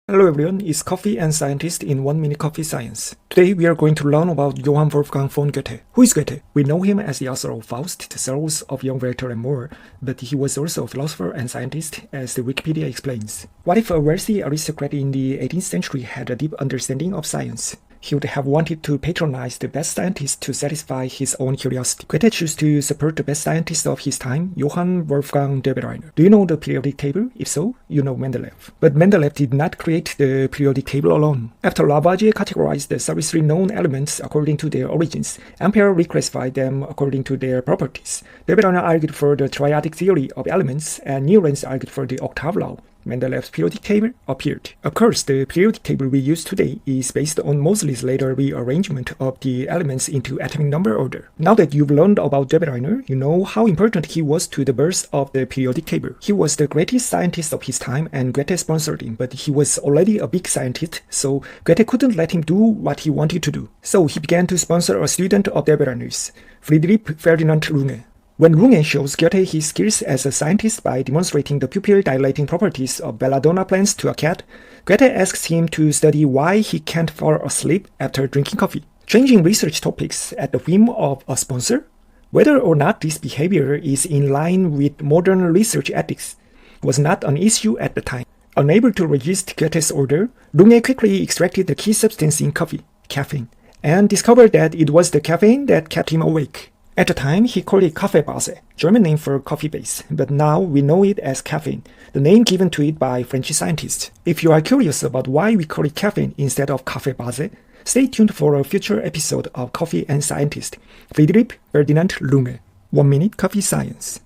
Hello everyone, it's Coffee and Scientist in 1 Minute Coffee Science. Today we are going to learn about Johann Wolfgang von Goethe. Who is Goethe? We know him as the author of Faust, The Sorrows of Young Werther and more, but he was also a philosopher and scientist, as the Wikipedia explains. What if a wealthy aristocrat in the 18th century had a deep understanding of science? He would have wanted to patronize the best scientists to satisfy his own curiosity. Goethe chose to support the best scientist of his time, Johann Wolfgang Doebereiner. Do you know the periodic table? If so, you know Mendeleev. But Mendeleev did not create the periodic table alone. After Lavoisier categorized the 33 known elements according to their origins, Ampere reclassified them according to their properties. Doebereiner argued for the triadic theory of elements, and Newlands argued for the octave law. Mendeleev's periodic table appeared. Of course, the periodic table we use today is based on Moseley's later rearrangement of the elements into atomic number order. Now that you've learned about Doebereiner, you know how important he was to the birth of the periodic table. He was the greatest scientist of his time, and Goethe sponsored him, but he was already a big scientist, so Goethe couldn't let him do what he wanted to do. So he began to sponsor a student of Doebereiner's, Friedlieb Ferdinand Runge. When Runge shows Goethe his skills as a scientist by demonstrating the pupil dilating properties of belladonna plants to a cat, Goethe asks him to study why he can't fall asleep after drinking coffee. Changing research topics at the whim of a sponsor? Whether or not this behavior is in line with modern research ethics was not an issue at the time. Unable to resist Goethe's order, Runge quickly extracted the key substance in coffee, caffeine, and discovered that it was the caffeine that kept him awake. At the time, he called it KaffeeBase, German name for KaffeeBase, but now we know it as caffeine, the name given to it by French scientists. If you are curious about why we call it caffeine instead of KaffeeBase, stay tuned for a future episode of Coffee and Scientist. Friedlieb Ferdinand Runge. 1 Minute Coffee Science.